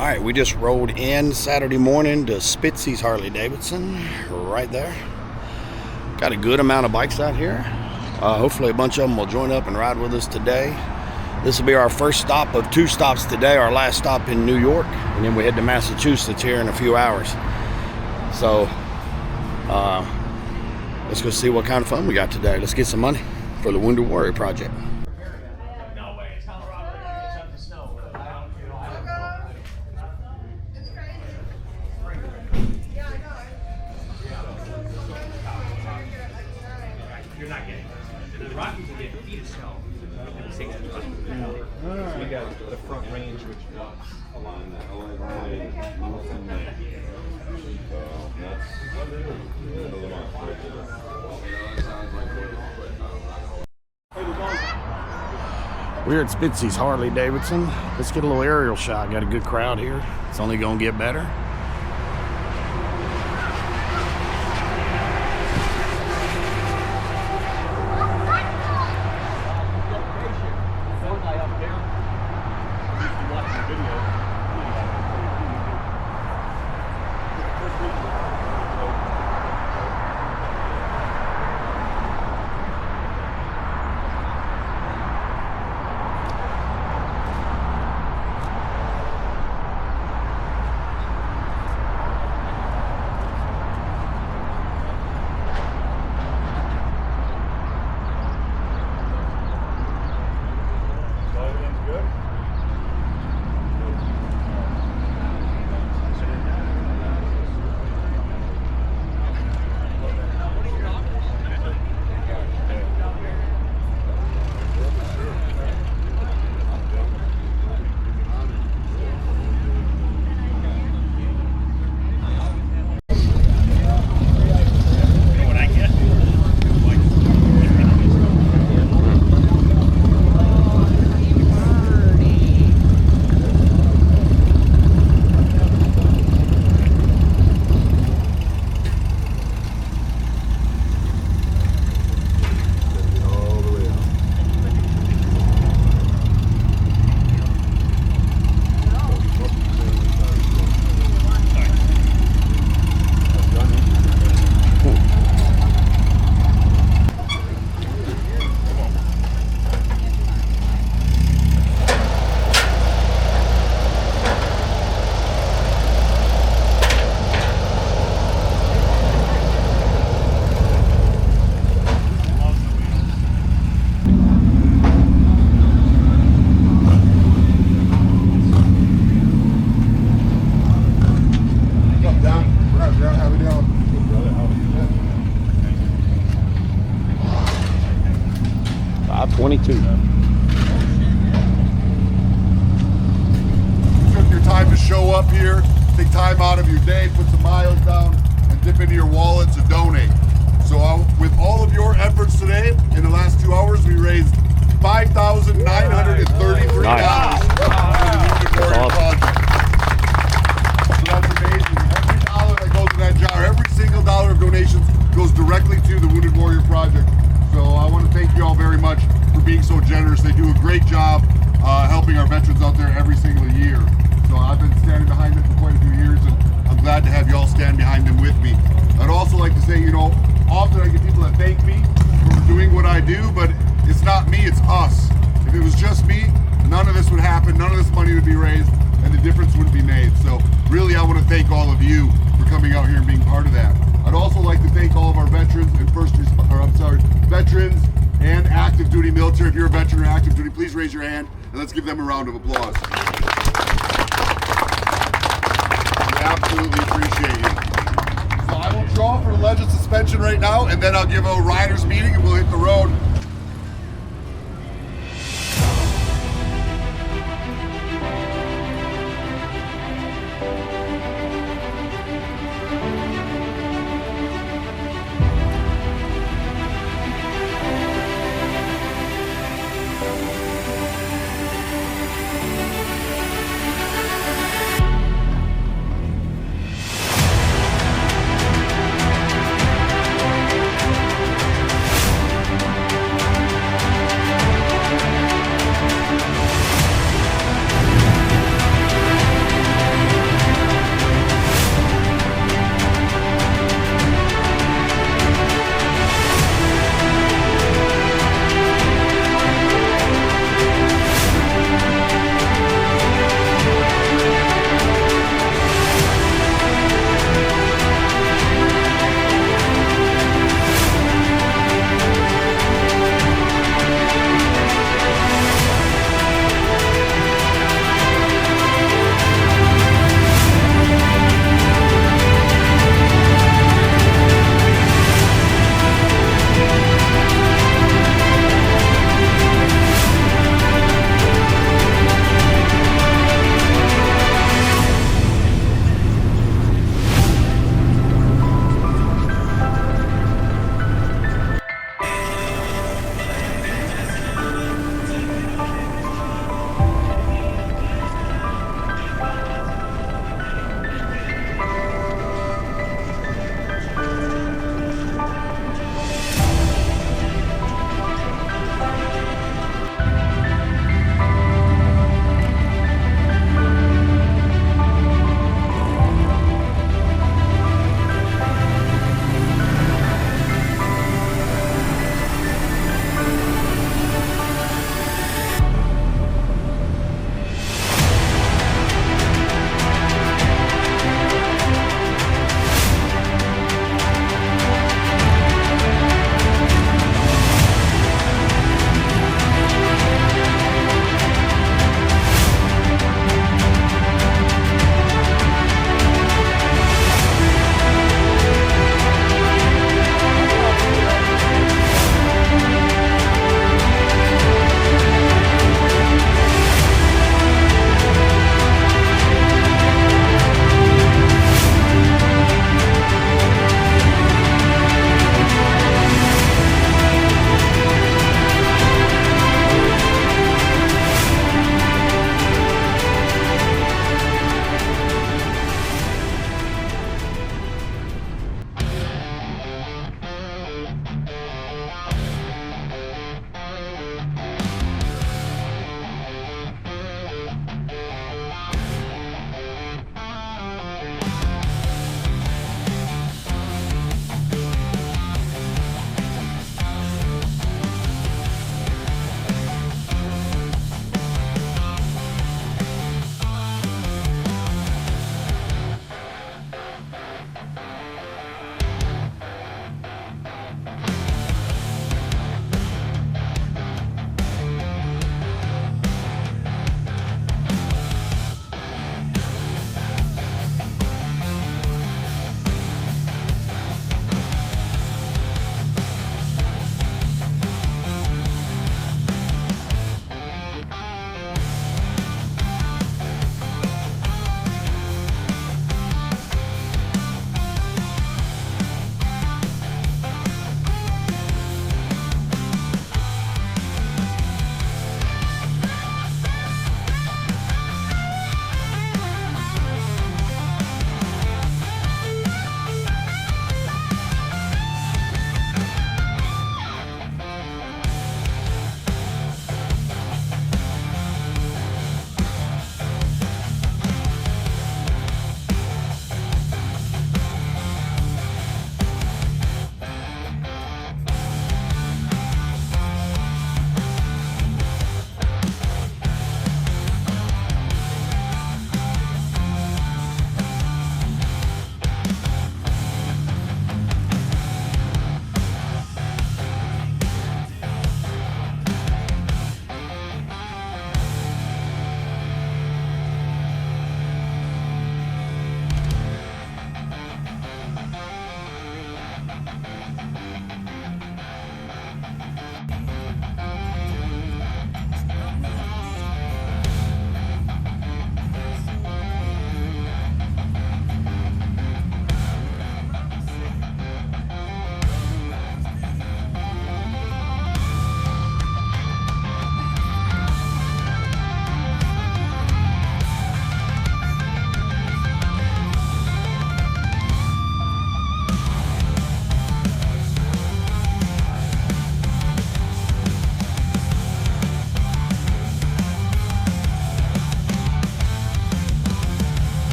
All right, we just rolled in Saturday morning to Spitzies Harley-Davidson, right there. Got a good amount of bikes out here. Hopefully a bunch of them will join up and ride with us today. This will be our first stop of 2 stops today, our last stop in New York, and then we head to Massachusetts here in a few hours. So let's go see what kind of fun we got today. Let's get some money for the Wounded Warrior Project. You're not getting it. The Rockies will get feet of snow. So we got the front range, which blocks along that. We're at Spitzies Harley-Davidson. Let's get a little aerial shot. Got a good crowd here. It's only going to get better. Took your time to show up here, take time out of your day, put some miles down, and dip into your wallet to donate. So with all of your efforts today, in the last 2 hours, we raised $5,933 for the Wounded Warrior Project. So that's amazing. Every dollar that goes in that jar, every single dollar of donations goes directly to the Wounded Warrior Project. So I want to thank you all very much for being so generous. They do a great job helping our veterans out there every single year. So I've been standing behind them for quite a few years, and I'm glad to have you all stand behind them with me. I'd also like to say, you know, often I get people that thank me for doing what I do, but it's not me, it's us. If it was just me, none of this would happen, none of this money would be raised, and the difference wouldn't be made. So really, I want to thank all of you for coming out here and being part of that. I'd also like to thank all of our veterans and veterans and active duty military. If you're a veteran or active duty, please raise your hand and let's give them a round of applause. We absolutely appreciate you. So I will draw for the ledge of suspension right now, and then I'll give a riders meeting and we'll hit the road.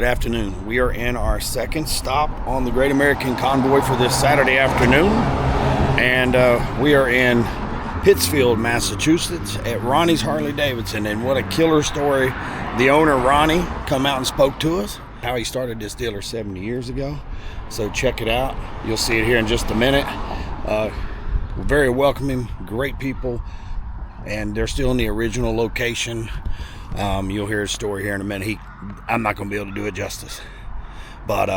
Good afternoon. We are in our second stop on the Great American Convoy for this Saturday afternoon. And we are in Pittsfield, Massachusetts at Ronnie's Harley-Davidson. And what a killer story. The owner, Ronnie, come out and spoke to us. How he started this dealer 70 years ago. So check it out. You'll see it here in just a minute. Very welcoming, great people. And they're still in the original location. You'll hear his story here in a minute. I'm not going to be able to do it justice. But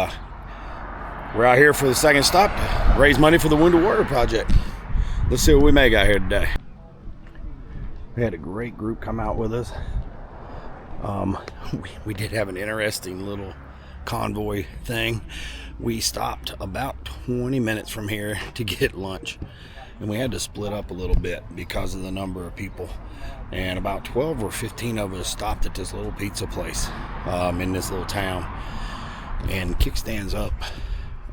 we're out here for the second stop to raise money for the Wounded Warrior Project. Let's see what we may got here today. We had a great group come out with us. We did have an interesting little convoy thing. We stopped about 20 minutes from here to get lunch. And we had to split up a little bit because of the number of people. And about 12 or 15 of us stopped at this little pizza place in this little town. And kickstands up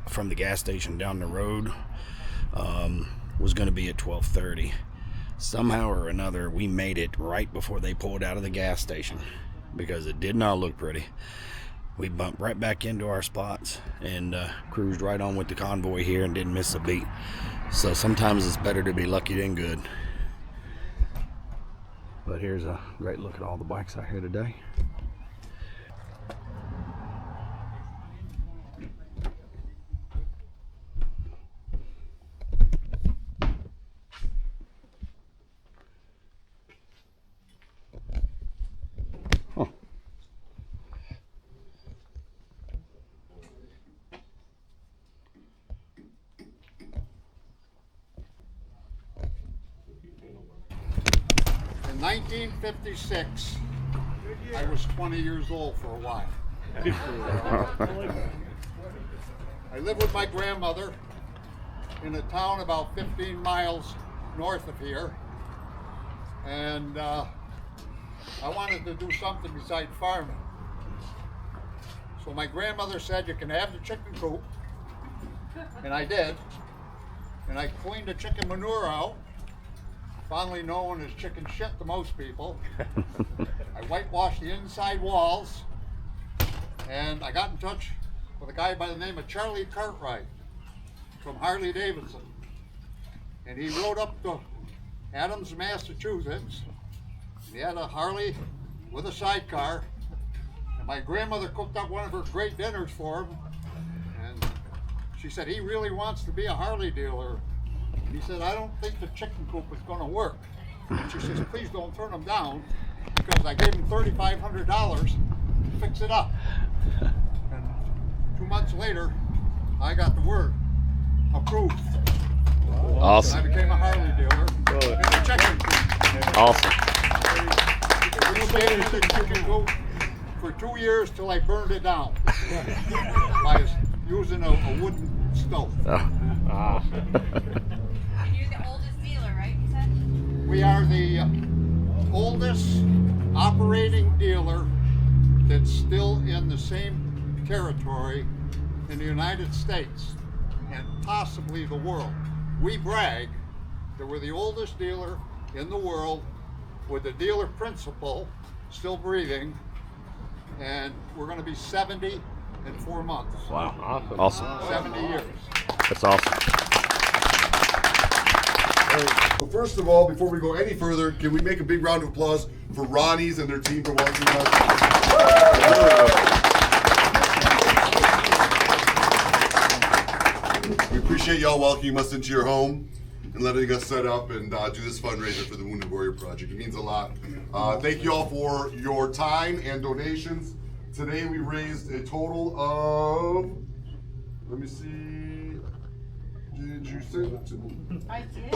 from the gas station down the road was going to be at 12:30. Somehow or another, we made it right before they pulled out of the gas station because it did not look pretty. We bumped right back into our spots and cruised right on with the convoy here and didn't miss a beat. So sometimes it's better to be lucky than good. But here's a great look at all the bikes out here today. In 1956, I was 20 years old for a while. I lived with my grandmother in a town about 15 miles north of here, and I wanted to do something besides farming. So my grandmother said, "You can have the chicken coop," and I did. And I cleaned the chicken manure out, fondly known as chicken shit to most people. I whitewashed the inside walls, and I got in touch with a guy by the name of Charlie Cartwright from Harley-Davidson. And he rode up to Adams, Massachusetts, and he had a Harley with a sidecar, and my grandmother cooked up one of her great dinners for him, and she said, "He really wants to be a Harley dealer." He said, "I don't think the chicken coop is going to work." And she says, "Please don't turn him down," because I gave him $3,500 to fix it up. And 2 months later, I got the word approved. Awesome. And I became a Harley dealer in the chicken coop. Awesome. We stayed in the chicken coop for 2 years till I burned it down by using a wooden stove. You're the oldest dealer, right? You said? We are the oldest operating dealer that's still in the same territory in the United States and possibly the world. We brag that we're the oldest dealer in the world with the dealer principal still breathing, and we're going to be 70 in 4 months. Wow. Awesome. 70 years. That's awesome. So first of all, before we go any further, can we make a big round of applause for Ronnie's and their team for welcoming us? We appreciate y'all welcoming us into your home and letting us set up and do this fundraiser for the Wounded Warrior Project. It means a lot. Thank you all for your time and donations. Today we raised a total of, let me see, did you send it to me? I did.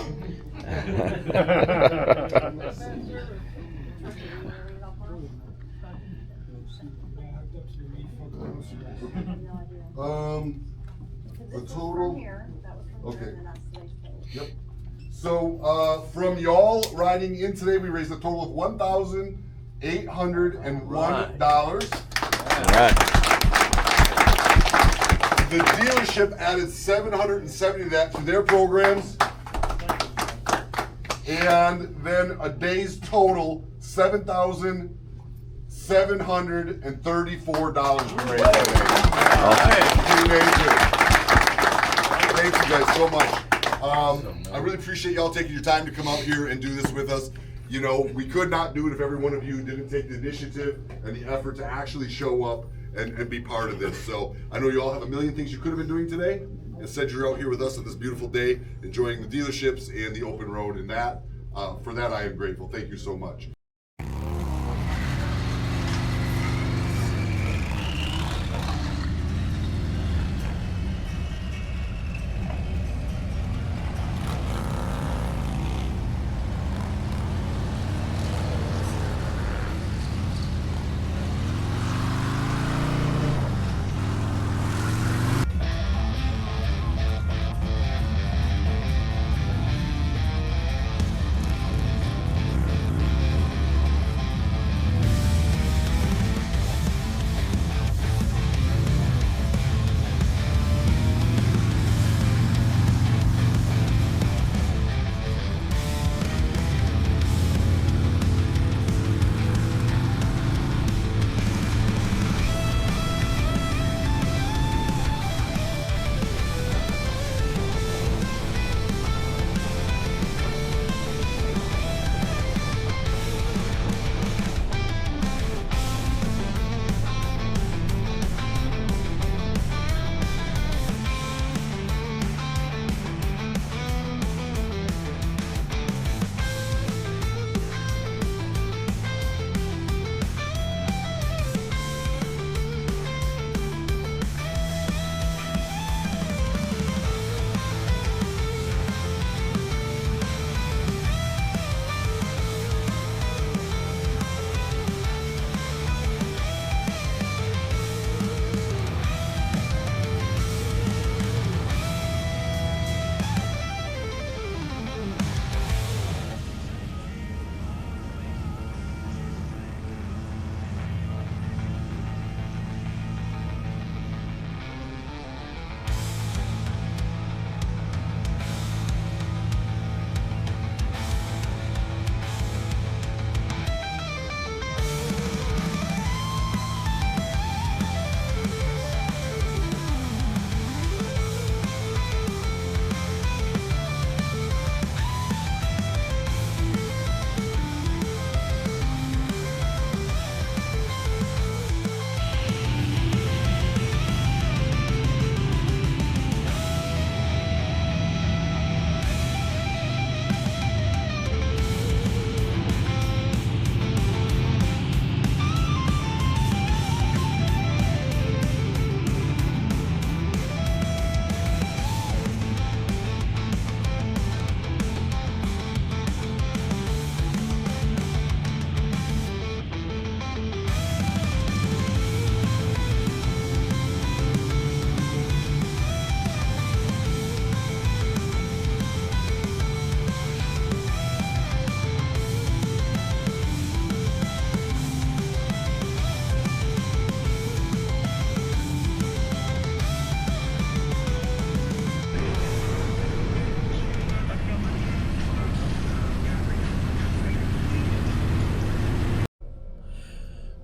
The total, okay. Yep. So from y'all riding in today, we raised a total of $1,801. All right. The dealership added $770 of that to their programs. And then a day's total, $7,600 $734 we raised today. Amazing. Thank you guys so much. I really appreciate y'all taking your time to come out here and do this with us. You know, we could not do it if every one of you didn't take the initiative and the effort to actually show up and be part of this. So I know you all have a million things you could have been doing today. Instead, you're out here with us on this beautiful day, enjoying the dealerships and the open road, and that, for that I am grateful. Thank you so much.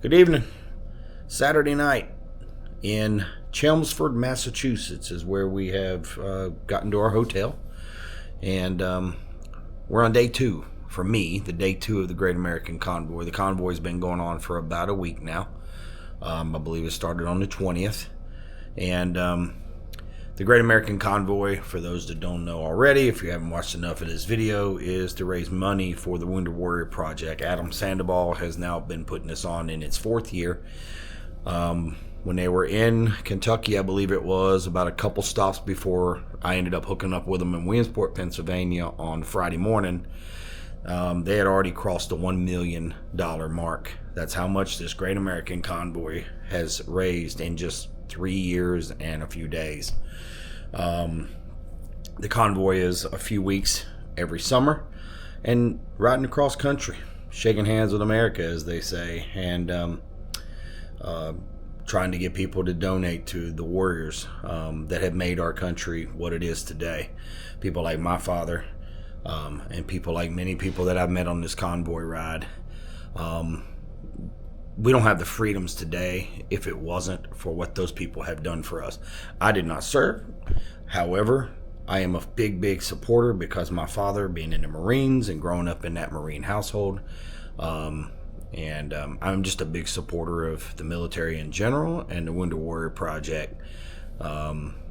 Good evening. Saturday night in Chelmsford, Massachusetts is where we have gotten to our hotel. And we're on day 2, for me, the day 2 of the Great American Convoy. The convoy's been going on for about a week now. I believe it started on the 20th. And the Great American Convoy, for those that don't know already, if you haven't watched enough of this video, is to raise money for the Wounded Warrior Project. Adam Sandoval has now been putting this on in its 4th year. When they were in Kentucky, I believe it was, about a couple stops before I ended up hooking up with them in Williamsport, Pennsylvania on Friday morning, they had already crossed the $1 million mark. That's how much this Great American Convoy has raised in just 3 years and a few days. The convoy is a few weeks every summer and riding across country, shaking hands with America, as they say, and trying to get people to donate to the warriors that have made our country what it is today. People like my father, and people like many people that I've met on this convoy ride. we don't have the freedoms today if it wasn't for what those people have done for us. I did not serve. However, I am a big supporter because my father being in the Marines and growing up in that Marine household, I'm just a big supporter of the military in general, and the Wounded Warrior Project,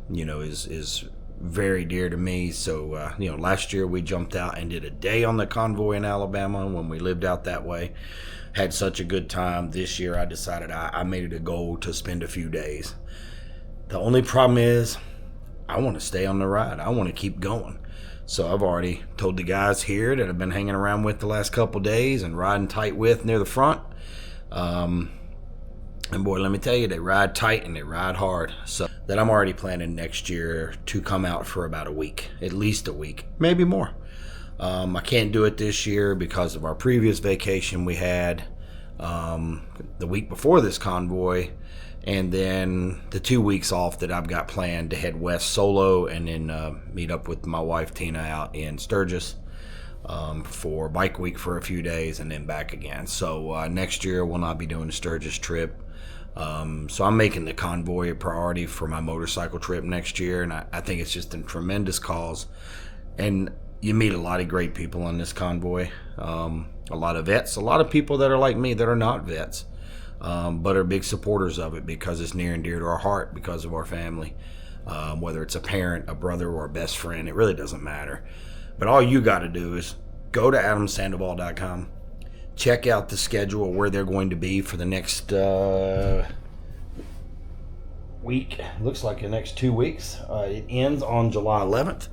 is very dear to me. So, last year we jumped out and did a day on the convoy in Alabama when we lived out that way. Had such a good time. This year I decided I made it a goal to spend a few days. The only problem is I want to stay on the ride. I want to keep going. So I've already told the guys here that I've been hanging around with the last couple days and riding tight with near the front. And boy, let me tell you, they ride tight and they ride hard. So that I'm already planning next year to come out for about a week, at least a week, maybe more. I can't do it this year because of our previous vacation we had the week before this convoy, and then the 2 weeks off that I've got planned to head west solo and then meet up with my wife Tina out in Sturgis for bike week for a few days and then back again. So next year we'll not be doing the Sturgis trip. So I'm making the convoy a priority for my motorcycle trip next year, and I think it's just a tremendous cause. And you meet a lot of great people on this convoy, a lot of vets, a lot of people that are like me that are not vets, but are big supporters of it because it's near and dear to our heart because of our family. Whether it's a parent, a brother, or a best friend, it really doesn't matter. But all you got to do is go to adamsandoval.com, check out the schedule of where they're going to be for the next week. Looks like the next 2 weeks. It ends on July 11th.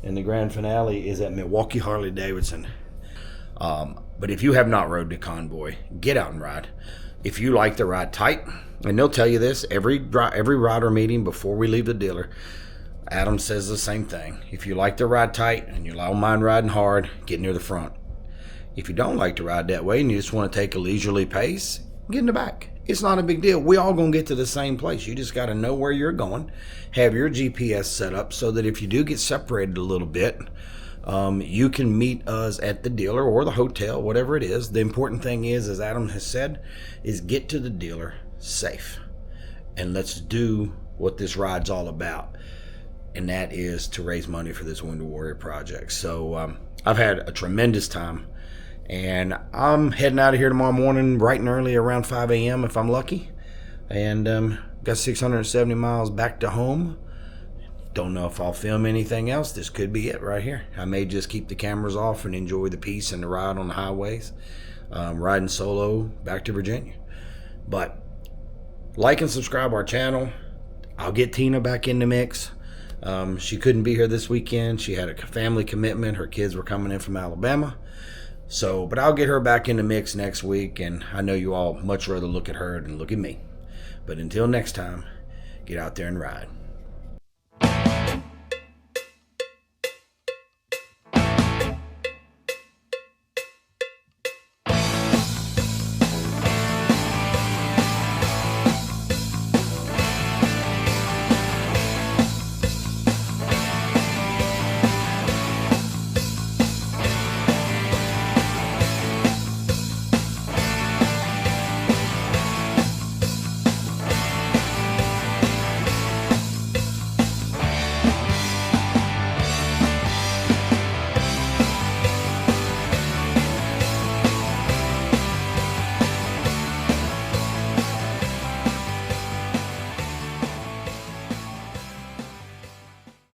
And the grand finale is at Milwaukee Harley-Davidson. But if you have not rode the convoy, get out and ride. If you like to ride tight, and they'll tell you this every rider meeting before we leave the dealer, Adam says the same thing. If you like to ride tight and you don't mind riding hard, get near the front. If you don't like to ride that way and you just want to take a leisurely pace, get in the back. It's not a big deal. We all gonna get to the same place. You just got to know where you're going. Have your GPS set up so that if you do get separated a little bit, you can meet us at the dealer or the hotel, whatever it is. The important thing is, as Adam has said, is get to the dealer safe. And let's do what this ride's all about. And that is to raise money for this Wounded Warrior Project. So I've had a tremendous time. And I'm heading out of here tomorrow morning bright and early around 5 a.m. if I'm lucky. And got 670 miles back to home. Don't know if I'll film anything else. This could be it right here. I may just keep the cameras off and enjoy the peace and the ride on the highways. Riding solo back to Virginia. But like and subscribe our channel. I'll get Tina back in the mix. She couldn't be here this weekend. She had a family commitment. Her kids were coming in from Alabama. So, but I'll get her back in the mix next week, and I know you all much rather look at her than look at me. But until next time, get out there and ride.